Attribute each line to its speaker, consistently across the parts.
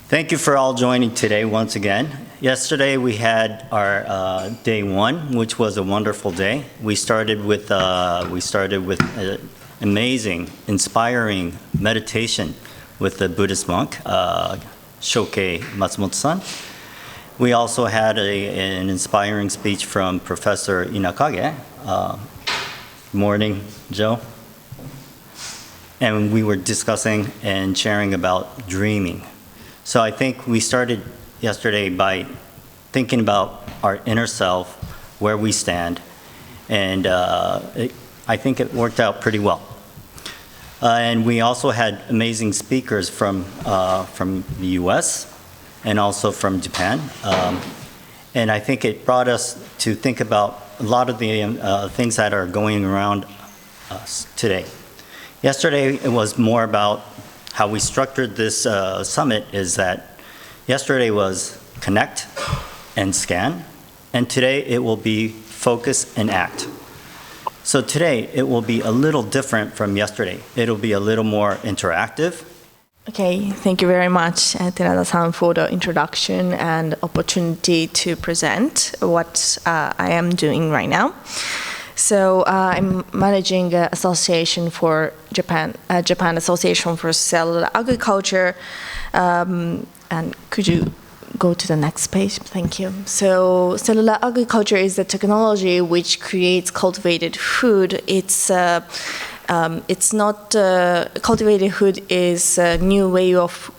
Speaker 1: Thank you for all joining today once again. Yesterday we had our day one, which was a wonderful day. We started with amazing, inspiring meditation with the Buddhist monk, Shokei Matsumoto-san. We also had an inspiring speech from Professor Inakage. Morning, Joe. And we were discussing and sharing about dreaming. So I think we started yesterday by thinking about our inner self, where we stand, and I think it worked out pretty well. And we also had amazing speakers from the US and also from Japan. And I think it brought us to think about a lot of the things that are going around us today. Yesterday, it was more about how we structured this summit is that yesterday was connect and scan, and today it will be focus and act. So today, it will be a little different from yesterday. It'll be a little more interactive.
Speaker 2: Okay, thank you very much, Terada-san, for the introduction and opportunity to present what I am doing right now. So I'm managing an association for Japan Association for Cellular Agriculture. And could you go to the next page? Thank you. So cellular agriculture is the technology which creates cultivated food. It's not cultivated food is a new way of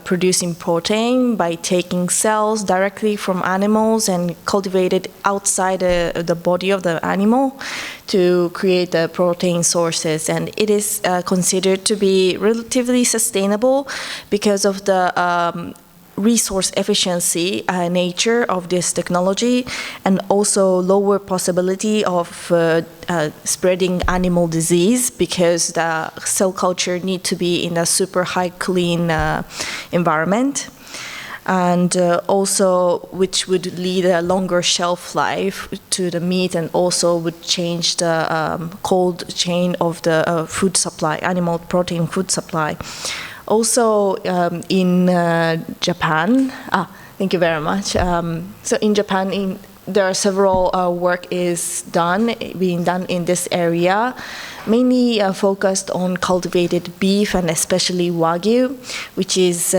Speaker 2: producing protein by taking cells directly from animals and cultivate it outside the body of the animal to create the protein sources. And it is considered to be relatively sustainable because of the resource efficiency nature of this technology, and also lower possibility of spreading animal disease because the cell culture need to be in a super high clean environment, and also which would lead a longer shelf life to the meat, and also would change the cold chain of the food supply, animal protein food supply. Also in Japan, thank you very much. So in Japan, there are several work being done in this area, mainly focused on cultivated beef and especially Wagyu, which is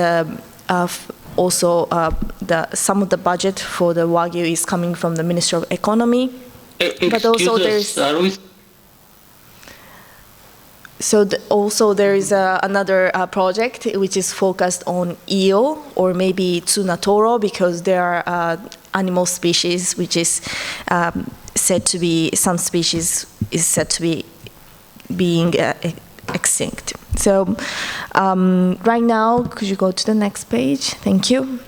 Speaker 2: also some of the budget for the Wagyu is coming from the Ministry of Economy. But also there's also there is another project which is focused on eel or maybe tsunatoro, because there are animal species which is said to be, some species is said to be being extinct. So right now, could you go to the next page? Thank you.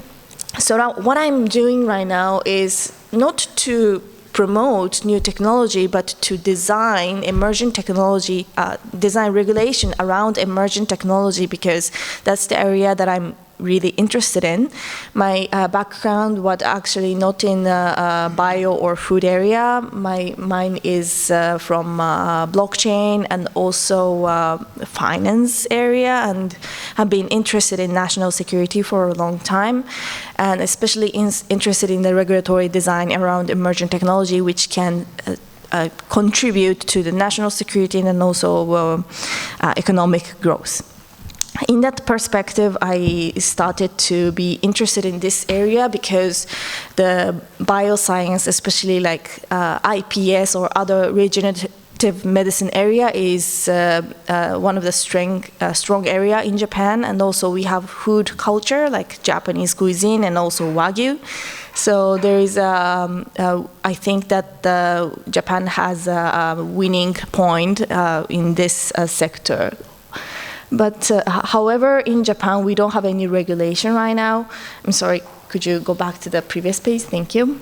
Speaker 2: So now what I'm doing right now is not to promote new technology, but to design emerging technology, design regulation around emerging technology, because that's the area that I'm really interested in. My background was actually not in bio or food area. Mine is from blockchain and also finance area, and have been interested in national security for a long time, and especially interested in the regulatory design around emerging technology, which can contribute to the national security and also economic growth. In that perspective, I started to be interested in this area because the bioscience, especially like IPS or other regenerative medicine area, is one of the strong area in Japan. And also we have food culture like Japanese cuisine and also Wagyu. So there is I think that Japan has a winning point in this sector. But however, in Japan, we don't have any regulation right now. I'm sorry, could you go back to the previous page? Thank you.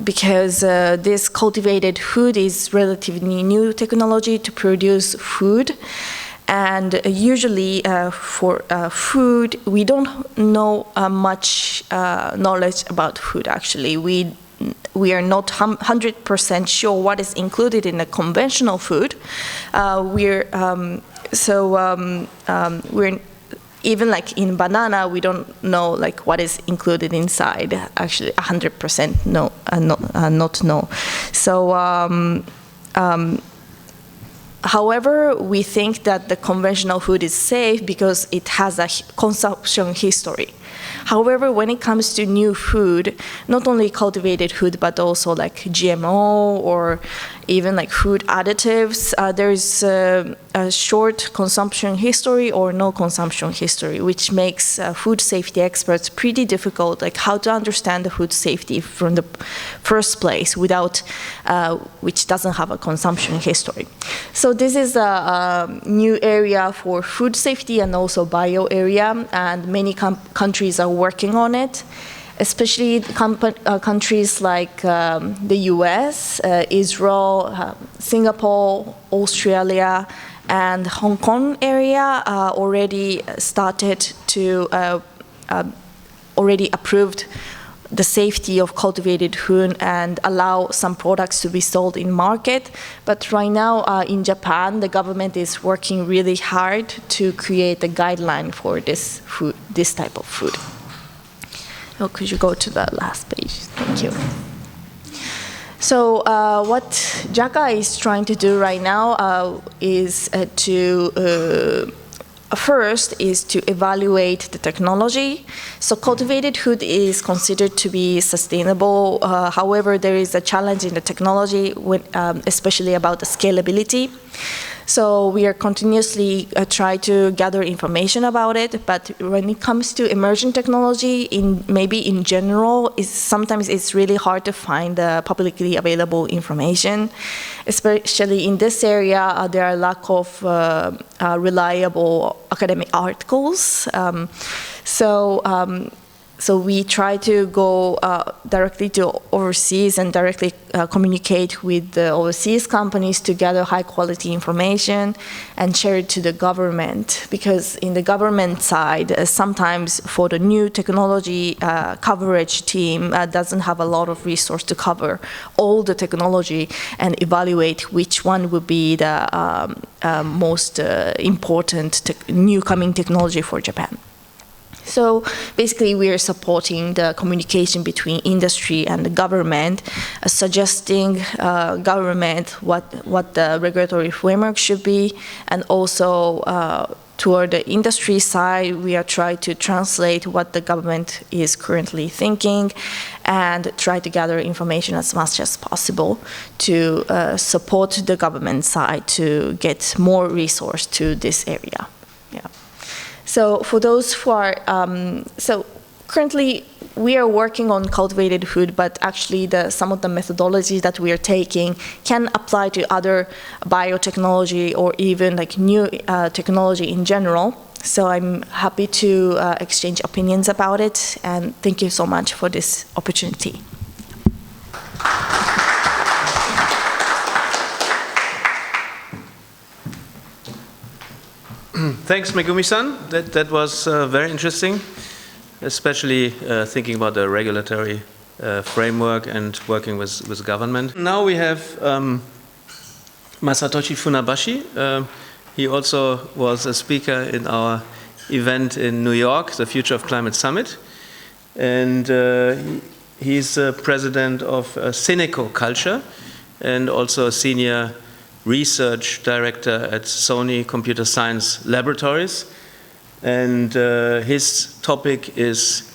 Speaker 2: Because this cultivated food is relatively new technology to produce food. And usually for food, we don't know much knowledge about food, actually. We are not 100% sure what is included in a conventional food. We're we're even like in banana, we don't know like what is included inside. Actually, 100% no, not no. So, however, we think that the conventional food is safe because it has a consumption history. However, when it comes to new food, not only cultivated food, but also like GMO or even like food additives, there is a short consumption history or no consumption history, which makes food safety experts pretty difficult, like how to understand the food safety from the first place without, which doesn't have a consumption history. So this is a new area for food safety and also bio area, and many countries are working on it, especially countries like the US, Israel, Singapore, Australia, and Hong Kong area already started to, already approved the safety of cultivated food and allow some products to be sold in market. But right now in Japan, the government is working really hard to create a guideline for this food, this type of food. Oh, could you go to the last page? Thank you. So what JACA is trying to do right now is first is to evaluate the technology. So cultivated food is considered to be sustainable. However, there is a challenge in the technology, especially about the scalability. So we are continuously trying to gather information about it, but when it comes to emerging technology, maybe in general, sometimes it's really hard to find publicly available information. Especially in this area, there are lack of reliable academic articles. So we try to go directly to overseas and directly communicate with the overseas companies to gather high quality information and share it to the government. Because in the government side, sometimes for the new technology coverage team doesn't have a lot of resource to cover all the technology and evaluate which one would be the most important new coming technology for Japan. So basically, we are supporting the communication between industry and the government, suggesting government what the regulatory framework should be, and also toward the industry side, we are trying to translate what the government is currently thinking and try to gather information as much as possible to support the government side to get more resource to this area. Yeah. So for those who are, so currently we are working on cultivated food, but actually some of the methodologies that we are taking can apply to other biotechnology or even like new technology in general. So I'm happy to exchange opinions about it, and thank you so much for this opportunity.
Speaker 3: Thanks, Megumi-san. That was very interesting, especially thinking about the regulatory framework and working with government. Now we have Masatoshi Funabashi. He also was a speaker in our event in New York, the Future of Climate Summit. And he's president of Synecoculture and also a senior research director at Sony Computer Science Laboratories. And his topic is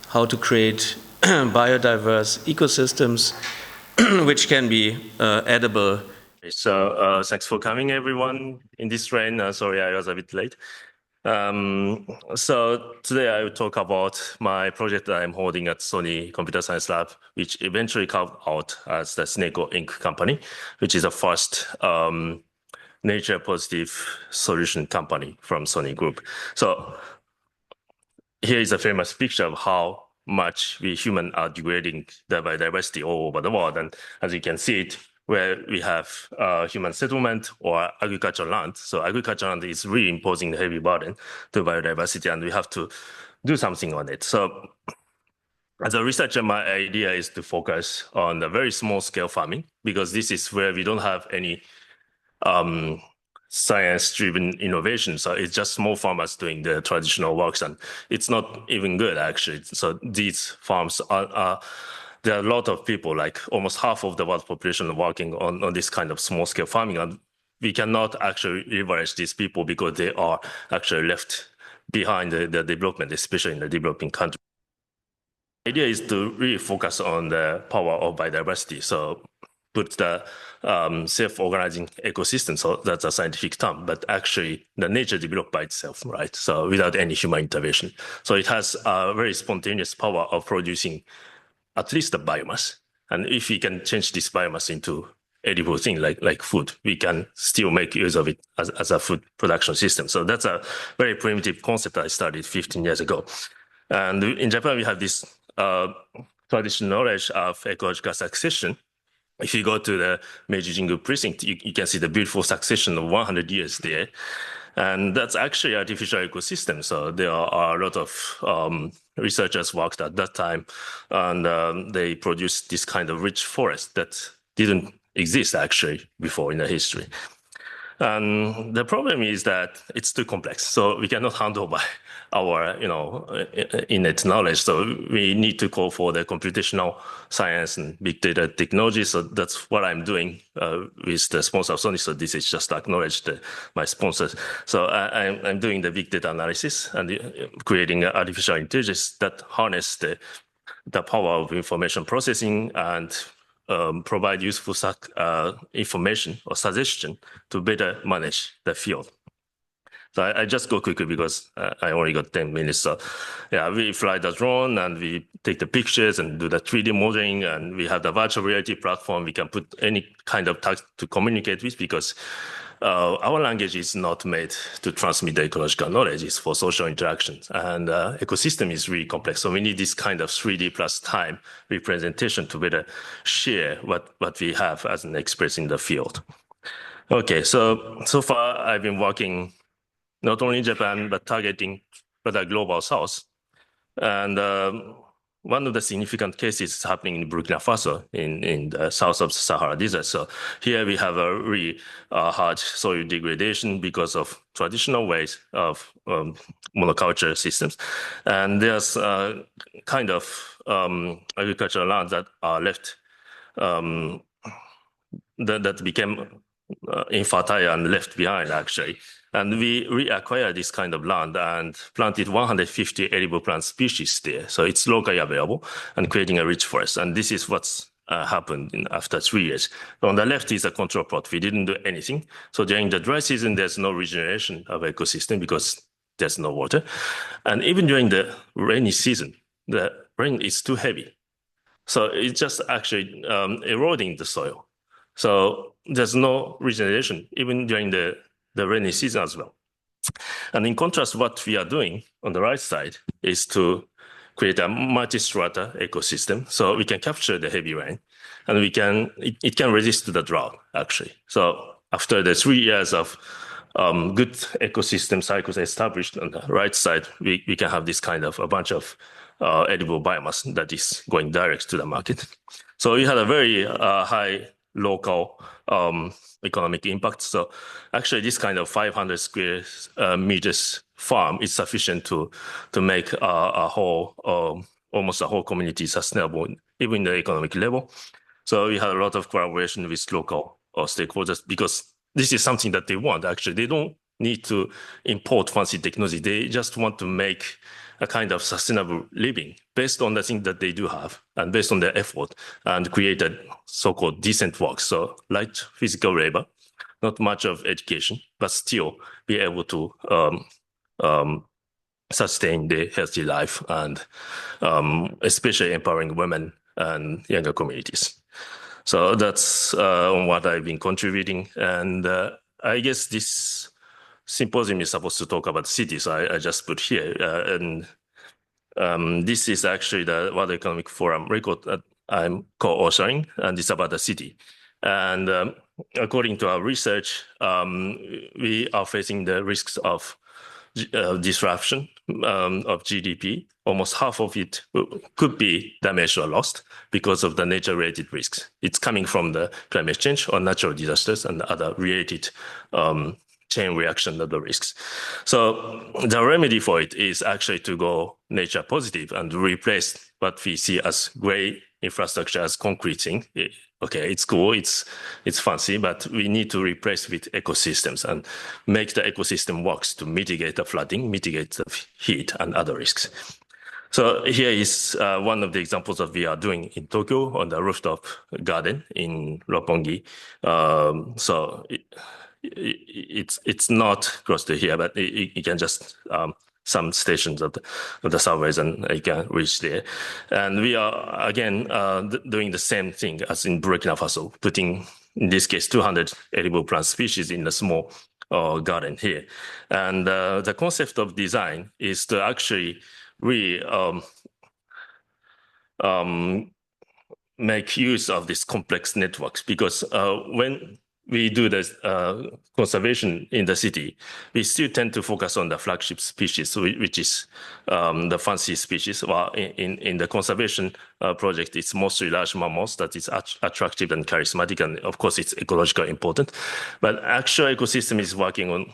Speaker 3: how to create biodiverse ecosystems which can be edible.
Speaker 4: So thanks for coming, everyone, in this rain. Sorry, I was a bit late. So today I will talk about my project that I'm holding at Sony Computer Science Lab, which eventually carved out as the Syneco Inc. company, which is the first nature positive solution company from Sony Group. So here is a famous picture of how much we humans are degrading the biodiversity all over the world. And as you can see it, where we have human settlement or agricultural land. So agricultural land is really imposing a heavy burden to biodiversity, and we have to do something on it. So as a researcher, my idea is to focus on the very small scale farming, because this is where we don't have any science-driven innovation. So it's just small farmers doing the traditional works, and it's not even good actually. So these farms there are a lot of people, like almost half of the world population, working on this kind of small-scale farming, and we cannot actually leverage these people because they are actually left behind the development, especially in the developing countries. The idea is to really focus on the power of biodiversity. So put the self-organizing ecosystem, so that's a scientific term, but actually the nature developed by itself, right? So without any human intervention. So it has a very spontaneous power of producing at least the biomass. And if we can change this biomass into edible thing like food, we can still make use of it as a food production system. So that's a very primitive concept I started 15 years ago. And in Japan, we have this traditional knowledge of ecological succession. If you go to the Meiji Jingu precinct, you can see the beautiful succession of 100 years there. And that's actually artificial ecosystem. So there are a lot of researchers worked at that time, and they produced this kind of rich forest that didn't exist actually before in the history. And the problem is that it's too complex. So we cannot handle by our, innate knowledge. So we need to call for the computational science and big data technology. So that's what I'm doing with the sponsor of Sony. So this is just to acknowledge my sponsors. So I'm doing the big data analysis and creating artificial intelligence that harness the power of information processing and provide useful information or suggestion to better manage the field. So I just go quickly because I only got 10 minutes. So yeah, we fly the drone and we take the pictures and do the 3D modeling, and we have the virtual reality platform. We can put any kind of text to communicate with because our language is not made to transmit the ecological knowledge. It's for social interactions, and ecosystem is really complex. So we need this kind of 3D plus time representation to better share what we have as an experts in the field. Okay, so far I've been working not only in Japan, but targeting the global south. And one of the significant cases is happening in Burkina Faso in the south of the Sahara Desert. So here we have a really hard soil degradation because of traditional ways of monoculture systems. And there's kind of agricultural lands that are left that became infertile and left behind actually. And we reacquired this kind of land and planted 150 edible plant species there. So it's locally available and creating a rich forest. And this is what's happened after 3 years. On the left is a control plot. We didn't do anything. So during the dry season, there's no regeneration of ecosystem because there's no water. And even during the rainy season, the rain is too heavy. So it's just actually eroding the soil. So there's no regeneration, even during the rainy season as well. And in contrast, what we are doing on the right side is to create a multi-strata ecosystem. So we can capture the heavy rain and it can resist to the drought actually. So after the 3 years of good ecosystem cycles established on the right side, we can have this kind of a bunch of edible biomass that is going direct to the market. So we had a very high local economic impact. So actually this kind of 500 square meters farm is sufficient to make a whole, almost a whole community sustainable, even the economic level. So we had a lot of collaboration with local stakeholders because this is something that they want actually. They don't need to import fancy technology. They just want to make a kind of sustainable living based on the things that they do have and based on their effort and create a so-called decent work. So light physical labor, not much of education, but still be able to sustain their healthy life and especially empowering women and younger communities. So that's what I've been contributing. And I guess this symposium is supposed to talk about cities. I just put here. And this is actually the World Economic Forum record that I'm co-authoring, and it's about the city. And according to our research, we are facing the risks of disruption of GDP. Almost half of it could be damaged or lost because of the nature-related risks. It's coming from the climate change or natural disasters and other related chain reaction of the risks. So the remedy for it is actually to go nature positive and replace what we see as gray infrastructure as concrete thing. Okay, it's cool, it's fancy, but we need to replace with ecosystems and make the ecosystem works to mitigate the flooding, mitigate the heat and other risks. So here is one of the examples that we are doing in Tokyo on the rooftop garden in Roppongi. So it's not close to here, but you can just some stations of the subways and you can reach there. And we are again doing the same thing as in Burkina Faso, putting in this case 200 edible plant species in a small garden here. And the concept of design is to actually make use of these complex networks, because when we do this conservation in the city, we still tend to focus on the flagship species, which is the fancy species. While in the conservation project, it's mostly large mammals that is attractive and charismatic, and of course it's ecologically important. But actual ecosystem is working on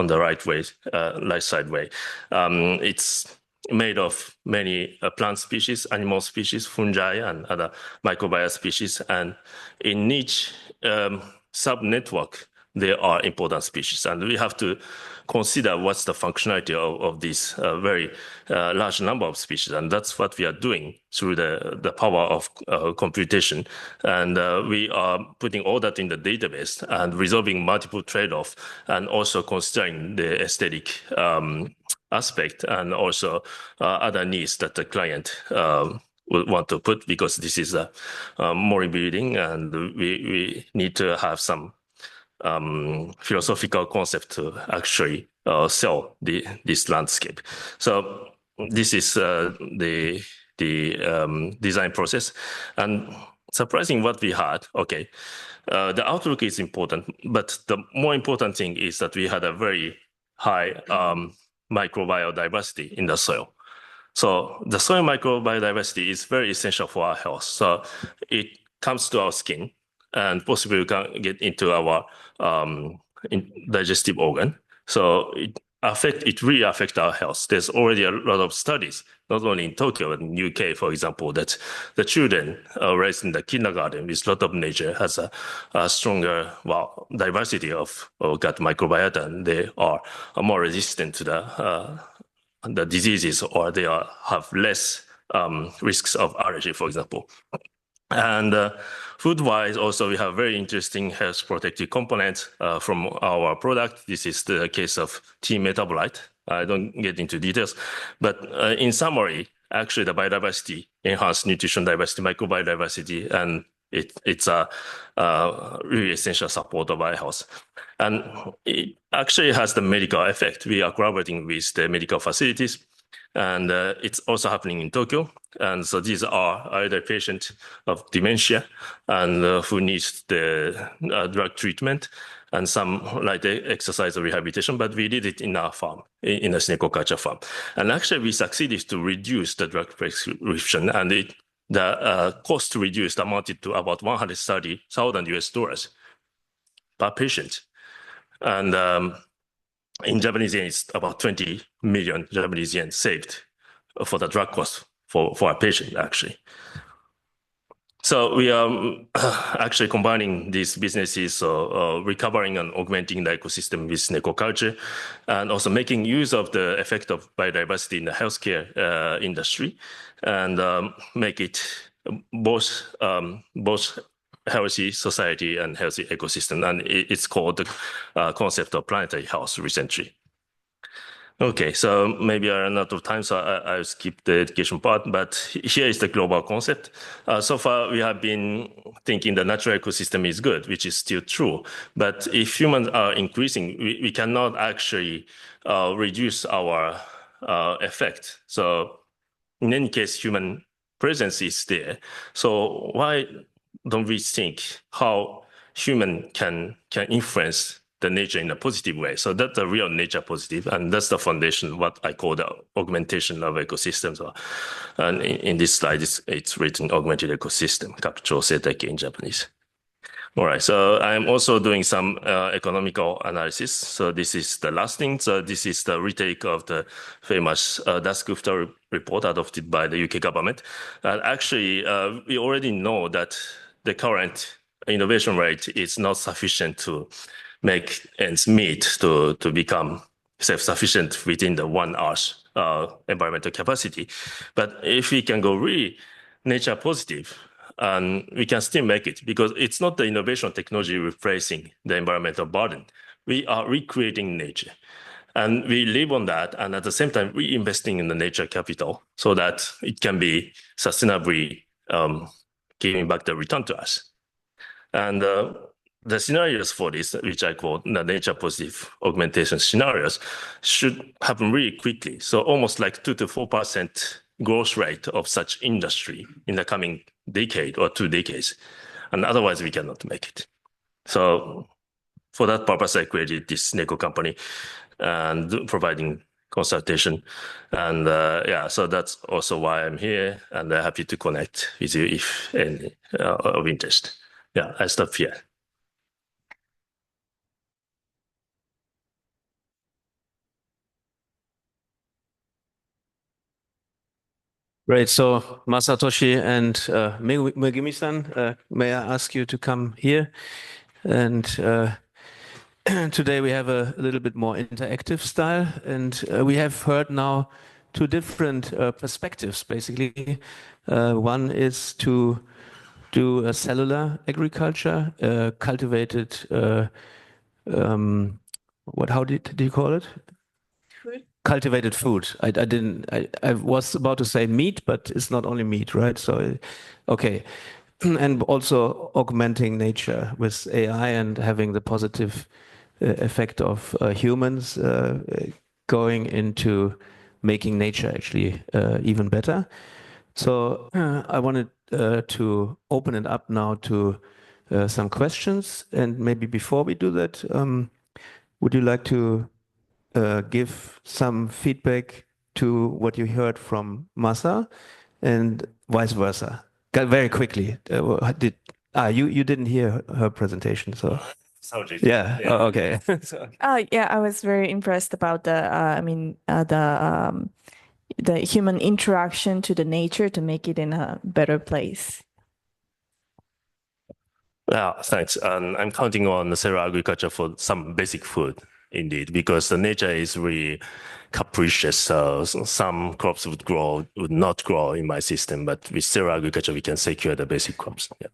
Speaker 4: the right way, right side way. It's made of many plant species, animal species, fungi, and other microbial species. And in each sub-network, there are important species. And we have to consider what's the functionality of this very large number of species. And that's what we are doing through the power of computation. And we are putting all that in the database and resolving multiple trade-offs, and also considering the aesthetic aspect and also other needs that the client would want to put, because this is a more building, and we need to have some philosophical concept to actually sell this landscape. So this is the design process. And surprising what we had, okay, the outlook is important, but the more important thing is that we had a very high microbial diversity in the soil. So the soil microbiodiversity is very essential for our health. So it comes to our skin, and possibly we can get into our digestive organ. So it really affects our health. There's already a lot of studies, not only in Tokyo, but in UK, for example, that the children raised in the kindergarten with a lot of nature has a stronger diversity of gut microbiota, and they are more resistant to the diseases, or they have less risks of allergy, for example. And food-wise, also, we have very interesting health protective components from our product. This is the case of tea metabolite. I don't get into details, but in summary, actually, the biodiversity enhanced nutrition diversity, microbiodiversity, and it's a really essential support of our health. And it actually has the medical effect. We are collaborating with the medical facilities, and it's also happening in Tokyo. And so these are either patients of dementia and who needs the drug treatment, and some like the exercise or rehabilitation, but we did it in our farm, in a Synecoculture farm. And actually we succeeded to reduce the drug prescription, and the cost reduced amounted to about $130,000 per patient. And in Japanese yen, it's about 20 million Japanese yen saved for the drug cost for a patient, actually. So we are actually combining these businesses, so recovering and augmenting the ecosystem with Synecoculture, and also making use of the effect of biodiversity in the healthcare industry, and make it both healthy society and healthy ecosystem. And it's called the concept of planetary health recently. Okay, so maybe I ran out of time, so I'll skip the education part, but here is the global concept. So far, we have been thinking the natural ecosystem is good, which is still true. But if humans are increasing, we cannot actually reduce our effect. So in any case, human presence is there. So why don't we think how human can influence the nature in a positive way? So that's the real nature positive, and that's the foundation, what I call the augmentation of ecosystems. And in this slide, it's written augmented ecosystem, 拡張生態系 in Japanese. All right, so I'm also doing some economical analysis. So this is the last thing. So this is the retake of the famous Dasgupta report adopted by the UK government. And actually, we already know that the current innovation rate is not sufficient to make ends meet to become self-sufficient within the 1 Earth environmental capacity. But if we can go really nature positive, and we can still make it because it's not the innovation technology replacing the environmental burden. We are recreating nature. And we live on that, and at the same time, reinvesting in the nature capital so that it can be sustainably giving back the return to us. And the scenarios for this, which I call the nature positive augmentation scenarios, should happen really quickly. So almost like 2 to 4% growth rate of such industry in the coming decade or 2 decades. And otherwise, we cannot make it. So for that purpose, I created this Syneco company and providing consultation. And yeah, so that's also why I'm here, and I'm happy to connect with you if any of interest. Yeah, I stop here.
Speaker 3: Great. So Masatoshi and Megumi-san, may I ask you to come here? And today we have a little bit more interactive style, and we have heard now 2 different perspectives, basically. One is to do a cellular agriculture, cultivated, how did you call it? Cultivated food. I was about to say meat, but it's not only meat, right? So, okay. And also augmenting nature with AI and having the positive effect of humans going into making nature actually even better. So I wanted to open it up now to some questions. And maybe before we do that, would you like to give some feedback to what you heard from Masa and vice versa? Very quickly. You didn't hear her presentation, so. Yeah.
Speaker 4: Yeah.
Speaker 3: Oh, okay.
Speaker 2: Yeah, I was very impressed about the human interaction to the nature to make it in a better place.
Speaker 4: Yeah, thanks. And I'm counting on the cellular agriculture for some basic food, indeed, because the nature is really capricious. So some crops would not grow in my system, but with cellular agriculture, we can secure the basic crops. Yeah.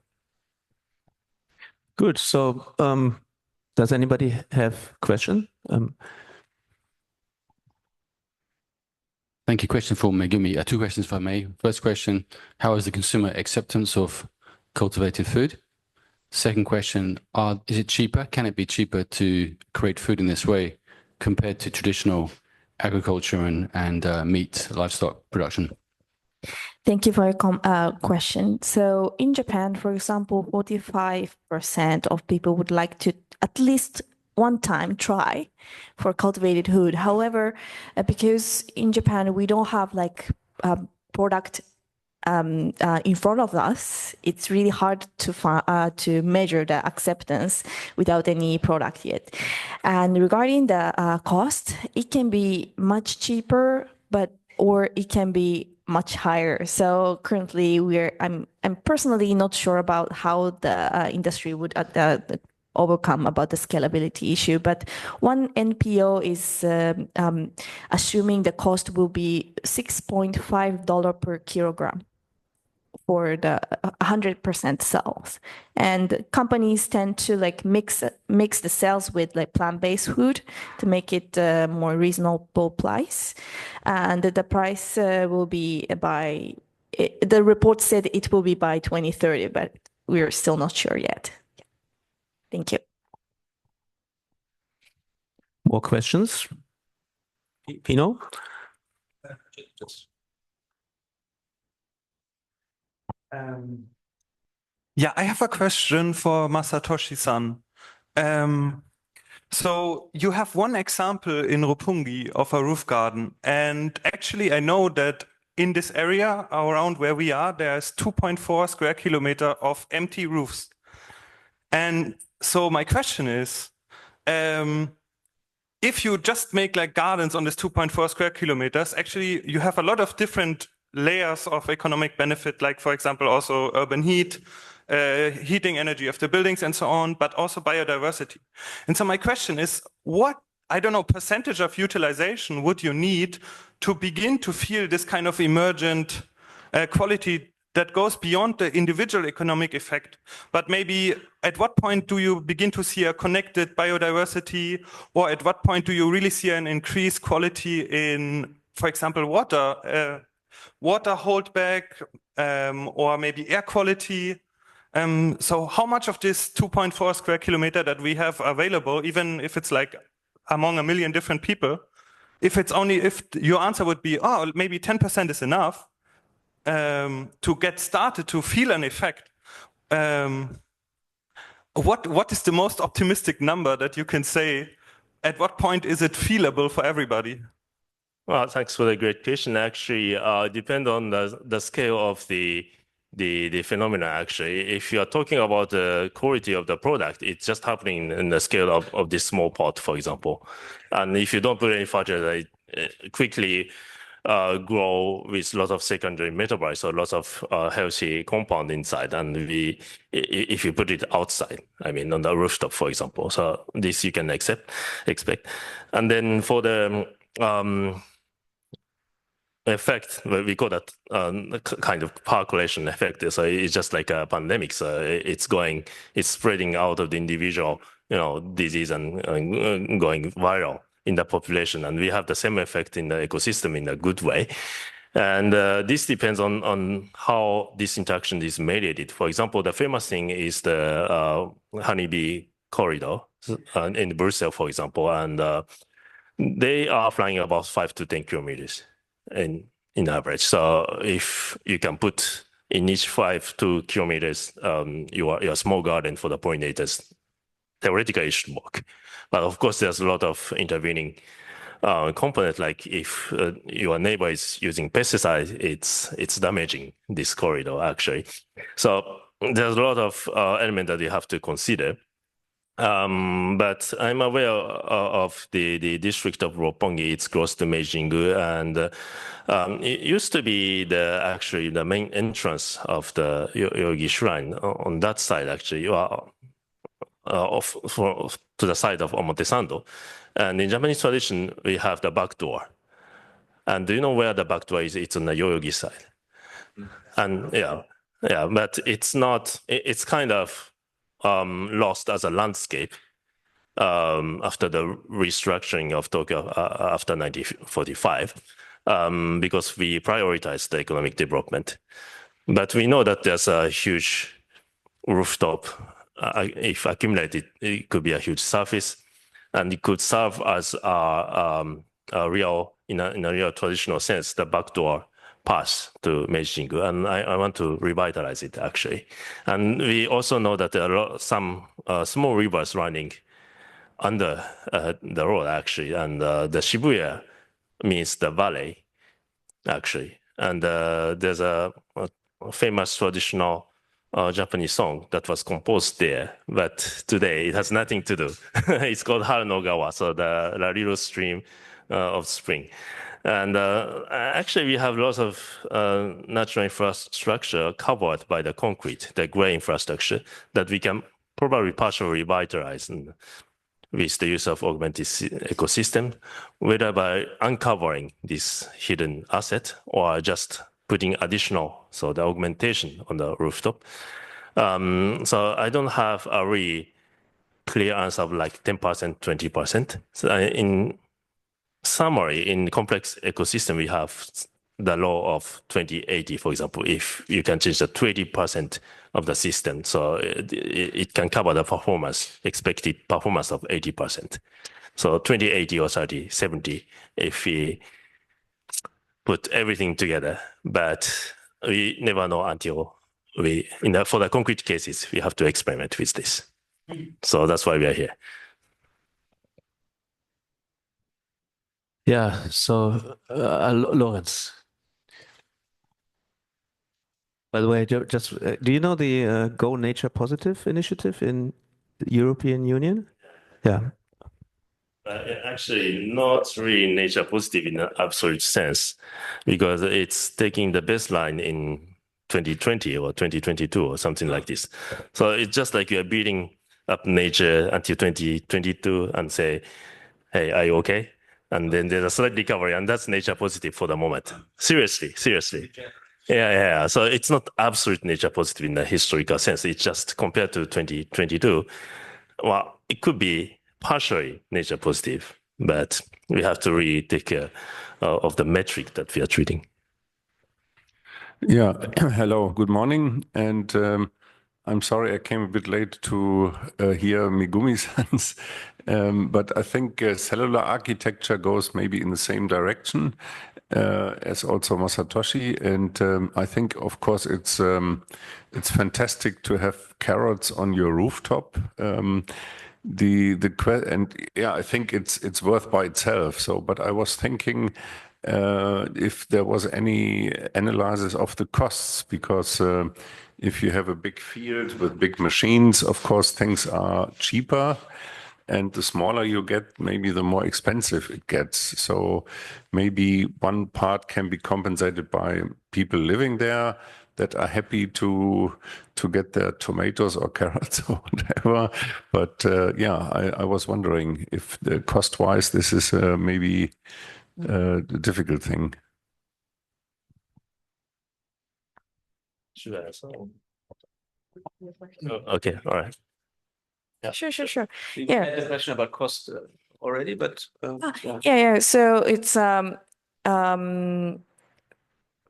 Speaker 3: Good. So does anybody have a question?
Speaker 5: Thank you. Question for Megumi. 2 questions, if I may. First question, how is the consumer acceptance of cultivated food? Second question, is it cheaper? Can it be cheaper to create food in this way compared to traditional agriculture and meat, livestock production?
Speaker 2: Thank you for your question. So in Japan, for example, 45% of people would like to at least one time try for cultivated food. However, because in Japan, we don't have like product in front of us, it's really hard to measure the acceptance without any product yet. And regarding the cost, it can be much cheaper, or it can be much higher. So currently, I'm personally not sure about how the industry would overcome about the scalability issue. But one NPO is assuming the cost will be $6.5 per kilogram for the 100% cells. And companies tend to like mix the cells with like plant-based food to make it a more reasonable price. And the price will be the report said it will be by 2030, but we're still not sure yet. Thank you.
Speaker 3: More questions? Pino?
Speaker 6: Yeah, I have a question for Masatoshi-san. So you have one example in Roppongi of a roof garden, and actually I know that in this area around where we are, there's 2.4 square kilometer of empty roofs. And so my question is, if you just make like gardens on this 2.4 square kilometers, actually you have a lot of different layers of economic benefit, like for example, also urban heat, heating energy of the buildings and so on, but also biodiversity. And so my question is, what, I don't know, percentage of utilization would you need to begin to feel this kind of emergent quality that goes beyond the individual economic effect? But maybe at what point do you begin to see a connected biodiversity, or at what point do you really see an increased quality in, for example, water holdback, or maybe air quality? So how much of this 2.4 square kilometer that we have available, even if it's like among 1 million different people, if your answer would be, oh, maybe 10% is enough, to get started, to feel an effect, what is the most optimistic number that you can say? At what point is it feelable for everybody?
Speaker 4: Well, thanks for the great question. Actually, depend on the scale of the phenomena. Actually, if you are talking about the quality of the product, it's just happening in the scale of this small pot, for example. And if you don't put any fertilizer, it quickly grow with lots of secondary metabolites or lots of healthy compound inside. And if you put it outside, I mean, on the rooftop, for example, so this you can expect. And then for the effect, we call that kind of percolation effect. So it's just like a pandemic. So it's spreading out of the individual, disease and going viral in the population. And we have the same effect in the ecosystem in a good way. And this depends on how this interaction is mediated. For example, the famous thing is the honeybee corridor in Brussels, for example, and they are flying about 5 to 10 kilometers in average. So if you can put in each 5 to kilometers your small garden for the pollinators, theoretically it should work. But of course, there's a lot of intervening component, like if your neighbor is using pesticides, it's damaging this corridor actually. So there's a lot of element that you have to consider. But I'm aware of the district of Roppongi. It's close to Meijingu, and it used to be actually the main entrance of the Yogi Shrine on that side. Actually, to the side of Omotesando. And in Japanese tradition, we have the back door. And do you know where the back door is? It's on the Yoyogi side. And yeah, but it's not. It's kind of lost as a landscape after the restructuring of Tokyo after 1945, because we prioritized the economic development. But we know that there's a huge rooftop. If accumulated, it could be a huge surface, and it could serve as a real, in a real traditional sense, the backdoor pass to Meijingu, and I want to revitalize it actually. And we also know that there are some small rivers running under the road actually, and the Shibuya means the valley actually. And there's a famous traditional Japanese song that was composed there, but today it has nothing to do. It's called Haru no Gawa, so the little stream of spring. And actually, we have lots of natural infrastructure covered by the concrete, the gray infrastructure, that we can probably partially revitalize with the use of augmented ecosystem, whether by uncovering this hidden asset or just putting additional, so the augmentation on the rooftop. So I don't have a really clear answer of like 10%, 20%. So in summary, in complex ecosystem, we have the law of 2080, for example, if you can change the 20% of the system, so it can cover the performance, expected performance of 80%. So 2080 or 3070, if we put everything together, but we never know until for the concrete cases, we have to experiment with this. So that's why we are here.
Speaker 3: Yeah, so Lawrence. By the way, just do you know the Go Nature Positive initiative in the European Union? Yeah.
Speaker 4: Actually, not really nature positive in an absolute sense, because it's taking the baseline in 2020 or 2022 or something like this. So it's just like you're building up nature until 2022 and say, hey, are you okay? And then there's a slight recovery, and that's nature positive for the moment. Seriously. Yeah. So it's not absolute nature positive in the historical sense. It's just compared to 2022. Well, it could be partially nature positive, but we have to really take care of the metric that we are treating.
Speaker 7: Yeah, hello, good morning. And I'm sorry I came a bit late to hear Megumi-san's, but I think cellular architecture goes maybe in the same direction as also Masatoshi. And I think, of course, it's fantastic to have carrots on your rooftop. And yeah, I think it's worth by itself. So, but I was thinking if there was any analysis of the costs, because if you have a big field with big machines, of course, things are cheaper. And the smaller you get, maybe the more expensive it gets. So maybe one part can be compensated by people living there that are happy to get their tomatoes or carrots or whatever. But yeah, I was wondering if the cost-wise, this is maybe a difficult thing.
Speaker 4: Should I answer? Okay, all right.
Speaker 2: Yeah. Sure.
Speaker 3: You
Speaker 2: Yeah.
Speaker 3: had a question about cost already, but
Speaker 2: Yeah. So it's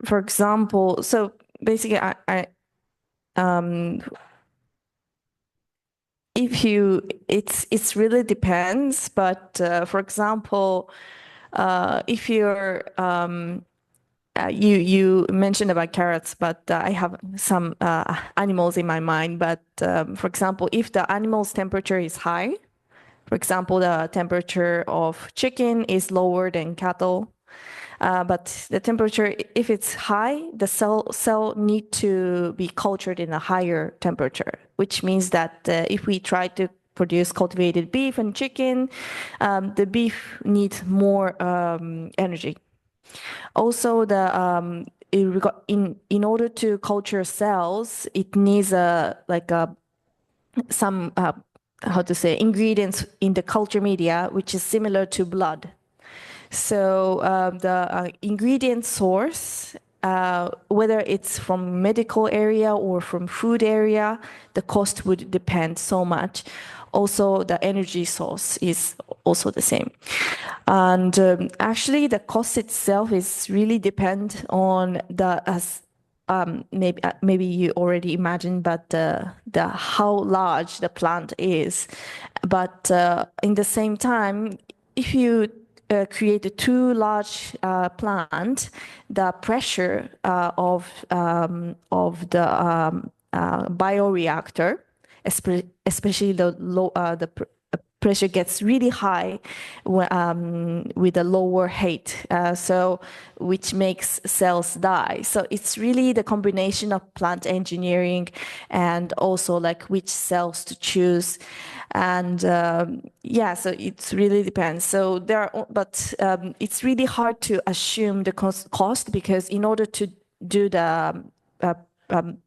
Speaker 2: for example, so basically, if you, it's really depends. But for example, if you're you mentioned about carrots, but I have some animals in my mind. But for example, if the animal's temperature is high, for example, the temperature of chicken is lower than cattle, but the temperature, if it's high, the cell need to be cultured in a higher temperature, which means that if we try to produce cultivated beef and chicken, the beef needs more energy. Also, in order to culture cells, it needs some how to say ingredients in the culture media, which is similar to blood. So the ingredient source, whether it's from medical area or from food area, the cost would depend so much. Also, the energy source is also the same. And actually, the cost itself is really depend on the maybe you already imagined, but the how large the plant is. But in the same time, if you create a too large plant, the pressure of the bioreactor, especially the pressure gets really high with a lower height, so which makes cells die. So it's really the combination of plant engineering and also like which cells to choose. And yeah, so it really depends. So but it's really hard to assume the cost, because in order to do the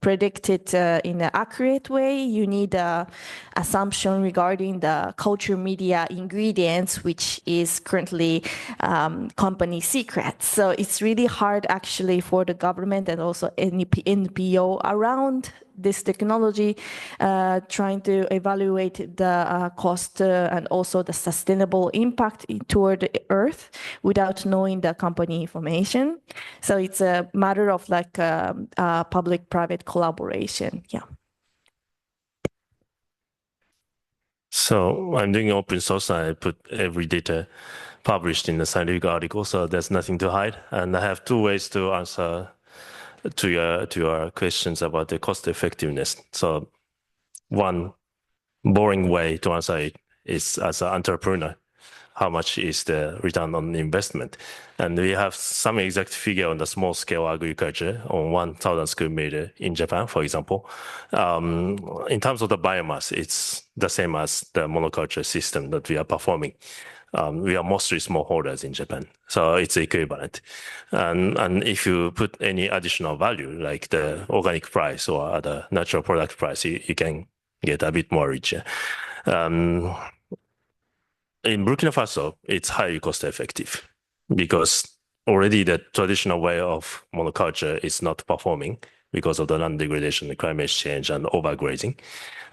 Speaker 2: predict it in an accurate way, you need an assumption regarding the culture media ingredients, which is currently company secret. So it's really hard actually for the government and also NPO around this technology, trying to evaluate the cost and also the sustainable impact toward the earth without knowing the company information. So it's a matter of like public-private collaboration. Yeah.
Speaker 4: So I'm doing open source. I put every data published in the scientific article, so there's nothing to hide. And I have two ways to answer to your questions about the cost effectiveness. So one boring way to answer it is as an entrepreneur. how much is the return on investment. And we have some exact figure on the small scale agriculture on 1,000 square meter in Japan, for example. In terms of the biomass, it's the same as the monoculture system that we are performing. We are mostly smallholders in Japan, so it's equivalent. And if you put any additional value, like the organic price or other natural product price, you can get a bit more richer. In Burkina Faso, it's highly cost effective because already the traditional way of monoculture is not performing because of the land degradation, climate change, and overgrazing.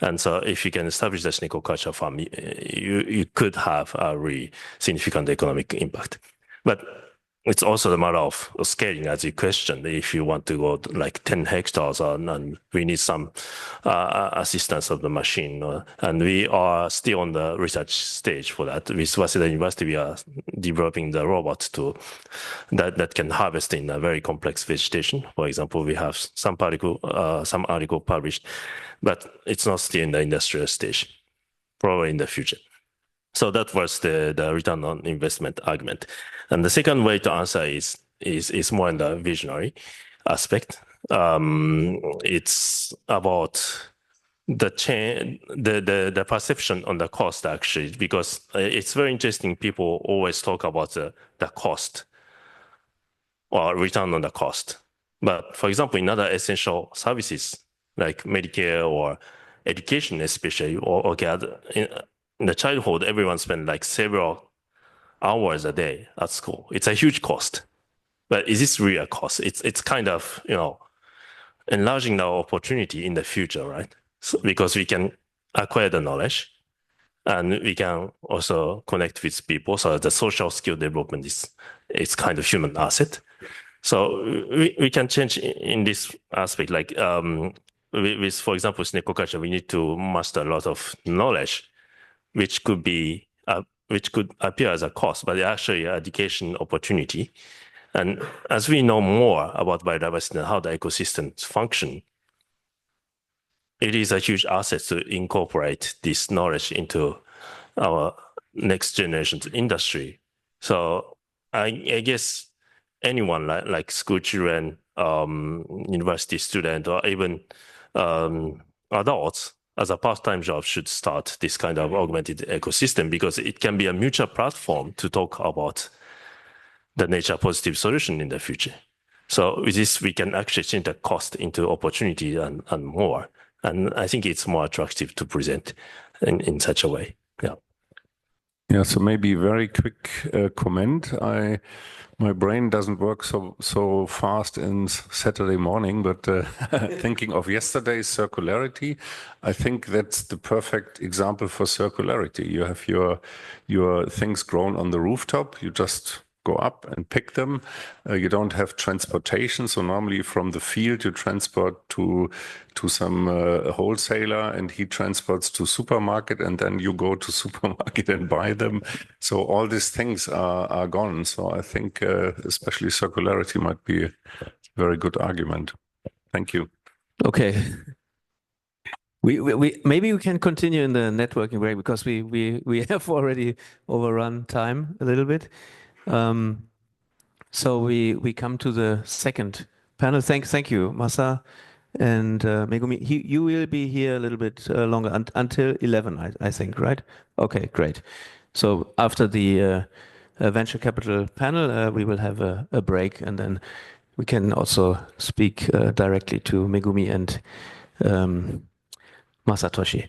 Speaker 4: And so if you can establish the Synecoculture farm, you could have a really significant economic impact. But it's also a matter of scaling, as you questioned. If you want to go to like 10 hectares, and we need some assistance of the machine. And we are still on the research stage for that. With Waseda University, we are developing the robot that can harvest in a very complex vegetation. For example, we have some article published, but it's not still in the industrial stage, probably in the future. So that was the return on investment argument. And the second way to answer is more in the visionary aspect. It's about the perception on the cost, actually, because it's very interesting. People always talk about the cost or return on the cost. But for example, in other essential services like Medicare or education, especially, or in the childhood, everyone spends like several hours a day at school. It's a huge cost. But is this really a cost? It's kind of, enlarging our opportunity in the future, right? So, because we can acquire the knowledge and we can also connect with people. So the social skill development is kind of human asset. So we can change in this aspect. Like with, for example, Synecoculture, we need to master a lot of knowledge, which could appear as a cost, but actually an education opportunity. And as we know more about biodiversity and how the ecosystems function, it is a huge asset to incorporate this knowledge into our next generation's industry. So I guess anyone like school children, university student, or even adults as a part-time job should start this kind of augmented ecosystem, because it can be a mutual platform to talk about the nature positive solution in the future. So with this, we can actually change the cost into opportunity and more. And I think it's more attractive to present in such a way. Yeah.
Speaker 7: Yeah, so maybe very quick comment. My brain doesn't work so fast in Saturday morning, but thinking of yesterday's circularity, I think that's the perfect example for circularity. You have your things grown on the rooftop. You just go up and pick them. You don't have transportation. So normally from the field, you transport to some wholesaler, and he transports to supermarket, and then you go to supermarket and buy them. So all these things are gone. So I think especially circularity might be a very good argument. Thank you.
Speaker 3: Okay. We maybe we can continue in the networking way, because we have already overrun time a little bit. So we come to the second panel. Thank you, Masa and Megumi. You will be here a little bit longer until 11, I think, right? Okay, great. So after the venture capital panel, we will have a break, and then we can also speak directly to Megumi and Masatoshi.